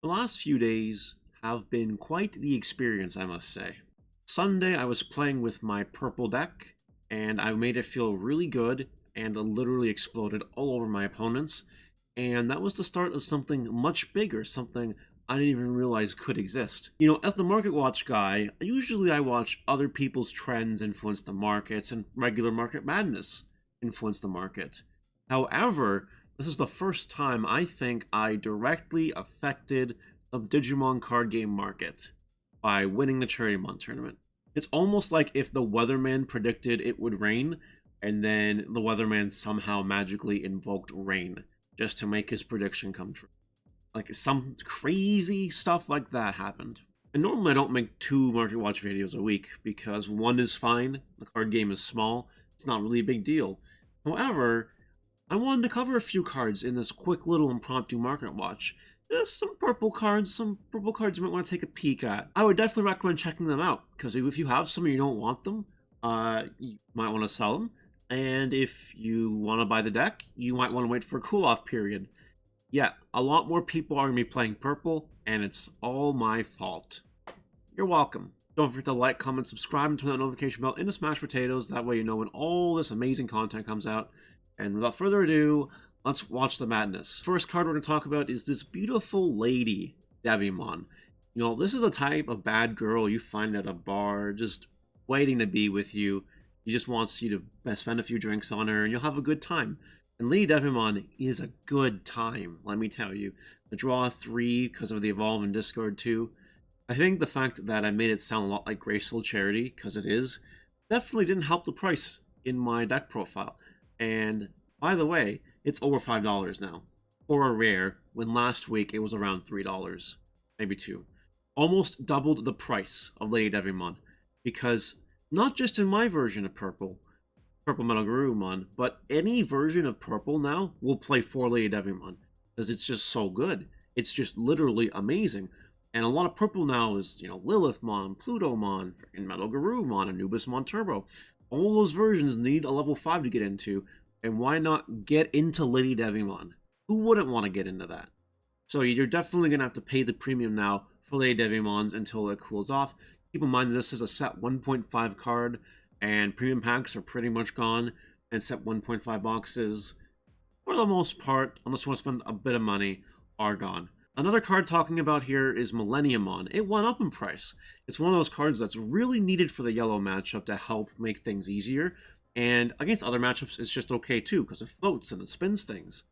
The last few days have been quite the experience, I must say. Sunday, I was playing with my purple deck, and I made it feel really good, and it literally exploded all over my opponents. And that was the start of something much bigger, something I didn't even realize could exist. You know, as the Market Watch guy, usually I watch other people's trends influence the markets, and regular market madness influence the market. However, this is the first time I think I directly affected the Digimon card game market by winning the Mon tournament. It's almost like if the weatherman predicted it would rain, and then the weatherman somehow magically invoked rain just to make his prediction come true. Like, some crazy stuff like that happened. And normally I don't make 2 Market Watch videos a week, because one is fine, the card game is small, it's not really a big deal. However, I wanted to cover a few cards in this quick little impromptu Market Watch. Just some purple cards you might want to take a peek at. I would definitely recommend checking them out, because if you have some and you don't want them, you might want to sell them. And if you want to buy the deck, you might want to wait for a cool-off period. Yeah, a lot more people are going to be playing purple, and it's all my fault. You're welcome. Don't forget to like, comment, subscribe, and turn that notification bell into smashed potatoes. That way you know when all this amazing content comes out. And without further ado, let's watch the madness. First card we're going to talk about is this beautiful lady, Devilmon. You know, this is the type of bad girl you find at a bar, just waiting to be with you. She just wants you to spend a few drinks on her, and you'll have a good time. And Lady Devilmon is a good time, let me tell you. The draw 3 because of the Evolve and Discard 2. I think the fact that I made it sound a lot like Graceful Charity, because it is, definitely didn't help the price in my deck profile. And, by the way, it's over $5 now, for a rare, when last week it was around $3, maybe 2. Almost doubled the price of Lady Devilmon, because not just in my version of Purple Metal Guru Mon, but any version of Purple now will play for Lady Devilmon, because it's just so good. It's just literally amazing. And a lot of Purple now is, you know, Lilithmon, Plutomon, and Metal Guru Mon, Anubismon Turbo. All those versions need a level 5 to get into, and why not get into Lady Devilmon? Who wouldn't want to get into that? So you're definitely going to have to pay the premium now for Lady Devilmons until it cools off. Keep in mind this is a set 1.5 card, and premium packs are pretty much gone, and set 1.5 boxes, for the most part, unless you want to spend a bit of money, are gone. Another card talking about here is Millennium On. It went up in price. It's one of those cards that's really needed for the yellow matchup to help make things easier, and against other matchups it's just okay too, because it floats and it spins things.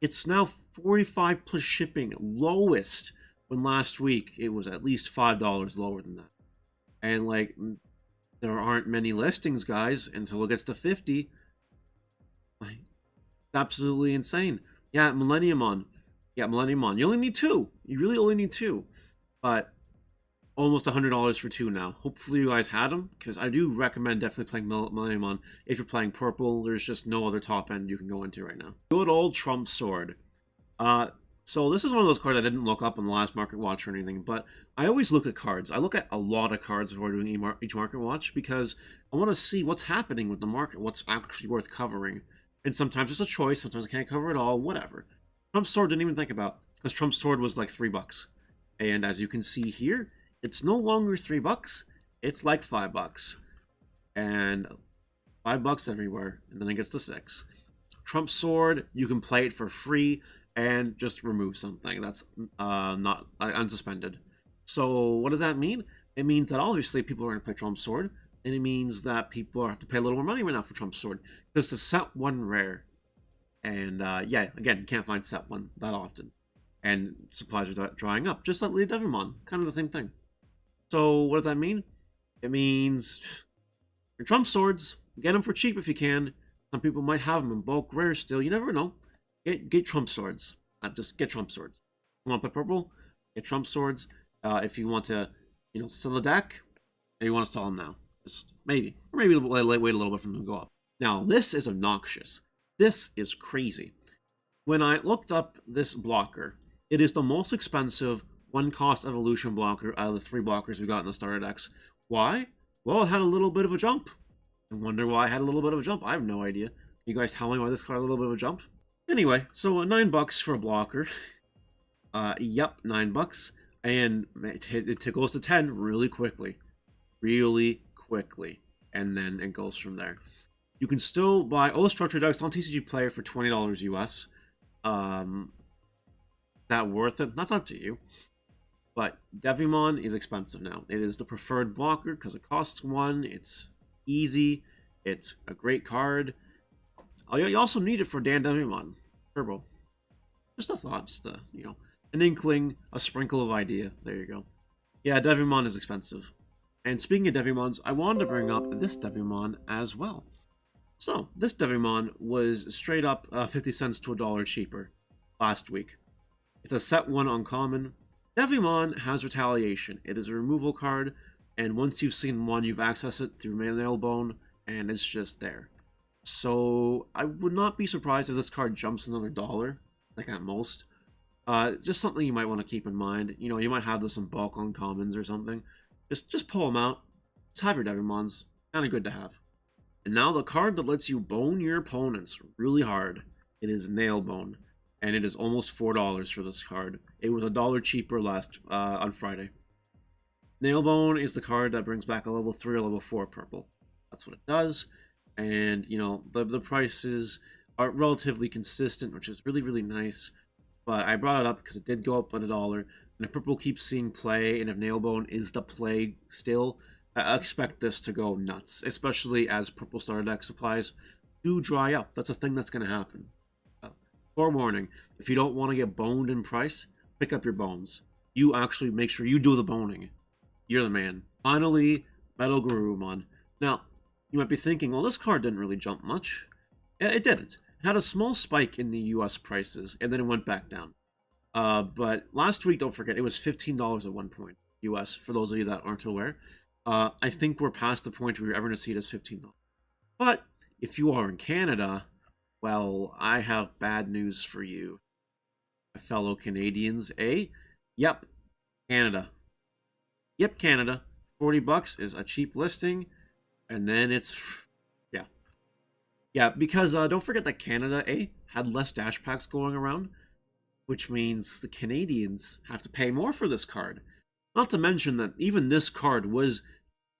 It's now 45 plus shipping, lowest, when last week it was at least $5 lower than that. And like, there aren't many listings, guys, until it gets to 50. Like, it's absolutely insane. Yeah, Millennium On. Yeah, Millennium On. You only need 2. You really only need 2. But almost $100 for 2 now. Hopefully you guys had them, because I do recommend definitely playing Millennium On. If you're playing purple, there's just no other top end you can go into right now. Good old Trump Sword. So this is one of those cards I didn't look up on the last Market Watch or anything, but I always look at cards. I look at a lot of cards before doing each Market Watch, because I want to see what's happening with the market, what's actually worth covering. And sometimes it's a choice, sometimes I can't cover it all, whatever. Trump Sword didn't even think about, because Trump Sword was like $3. And as you can see here, it's no longer $3, it's like $5. And $5 everywhere, and then it gets to 6. Trump Sword, you can play it for free, and just remove something that's not unsuspended. So what does that mean? It means that obviously people are going to play Trump Sword, and it means that people have to pay a little more money right now for Trump Sword, because to set 1 rare, and yeah, again, you can't find set 1 that often, and supplies are drying up, just like Lady Devilmon, kind of the same thing. So what does that mean? It means your Trump Swords, get them for cheap if you can. Some people might have them in bulk rare still, you never know. Get Trump Swords. Just get Trump Swords. You want to play purple? Get Trump Swords. If you want to, you know, sell the deck, and you want to sell them now. Just maybe. Or maybe wait a little bit for them to go up. Now, this is obnoxious. This is crazy. When I looked up this blocker, it is the most expensive 1-cost evolution blocker out of the 3 blockers we got in the starter decks. Why? Well, it had a little bit of a jump. I wonder why I had a little bit of a jump. I have no idea. Can you guys tell me why this card had a little bit of a jump? Anyway, so $9 for a blocker. Yep, $9, and it goes to 10 really quickly, and then it goes from there. You can still buy all the structure decks on TCG Player for $20 US. That worth it? That's up to you. But Devilmon is expensive now. It is the preferred blocker because it costs 1. It's easy. It's a great card. You also need it for Dan Devilmon Turbo. Just a thought, just a an inkling, a sprinkle of idea. There you go. Yeah, Devilmon is expensive. And speaking of Devilmons, I wanted to bring up this Devilmon as well. So, this Devilmon was straight up 50 cents to $1 cheaper last week. It's a set 1 uncommon. Devilmon has Retaliation. It is a removal card, and once you've seen one, you've accessed it through Nailbone, and it's just there. So, I would not be surprised if this card jumps another $1, like at most. Just something you might want to keep in mind. You might have this in bulk uncommons or something. Just pull them out. Just have your Devilmons. Kind of good to have. And now the card that lets you bone your opponents really hard. It is Nailbone. And it is almost $4 for this card. It was $1 cheaper on Friday. Nailbone is the card that brings back a level 3 or level 4 purple. That's what it does. And, the prices are relatively consistent, which is really, really nice. But I brought it up because it did go up by $1. And if purple keeps seeing play, and if Nailbone is the play still, I expect this to go nuts. Especially as purple starter deck supplies do dry up. That's a thing that's going to happen. Forewarning, if you don't want to get boned in price, pick up your bones. You actually make sure you do the boning. You're the man. Finally, Metal Guru Mon. Now, you might be thinking, well, this card didn't really jump much. It didn't. It had a small spike in the US prices, and then it went back down. But last week, don't forget, it was $15 at one point, US, for those of you that aren't aware. I think we're past the point where you're ever going to see it as $15. But if you are in Canada, well, I have bad news for you, fellow Canadians, eh? Yep, Canada. Yep, Canada. $40 is a cheap listing, and then it's... Yeah, because don't forget that Canada, had less dash packs going around, which means the Canadians have to pay more for this card. Not to mention that even this card was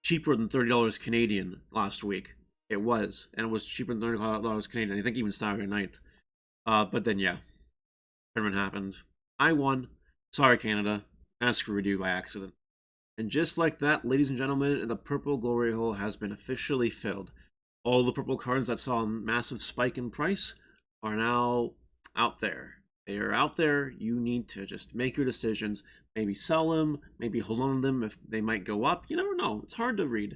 cheaper than $30 Canadian last week. It was, and it was cheaper than $30 Canadian. I think even Saturday night. But then, yeah, tournament happened. I won. Sorry, Canada. I screwed you by accident. And just like that, ladies and gentlemen, the purple glory hole has been officially filled. All the purple cards that saw a massive spike in price are now out there. They are out there. You need to just make your decisions. Maybe sell them. Maybe hold on to them if they might go up. You never know. It's hard to read.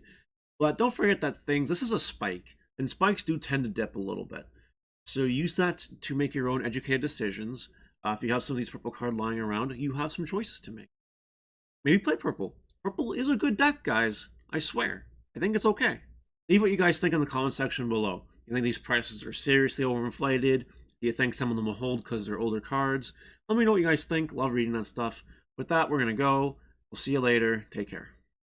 But don't forget that this is a spike, and spikes do tend to dip a little bit. So use that to make your own educated decisions. If you have some of these purple cards lying around, you have some choices to make. Maybe play purple. Purple is a good deck, guys. I swear. I think it's okay. Leave what you guys think in the comment section below. You think these prices are seriously overinflated? Do you think some of them will hold because they're older cards? Let me know what you guys think. Love reading that stuff. With that, we're going to go. We'll see you later. Take care.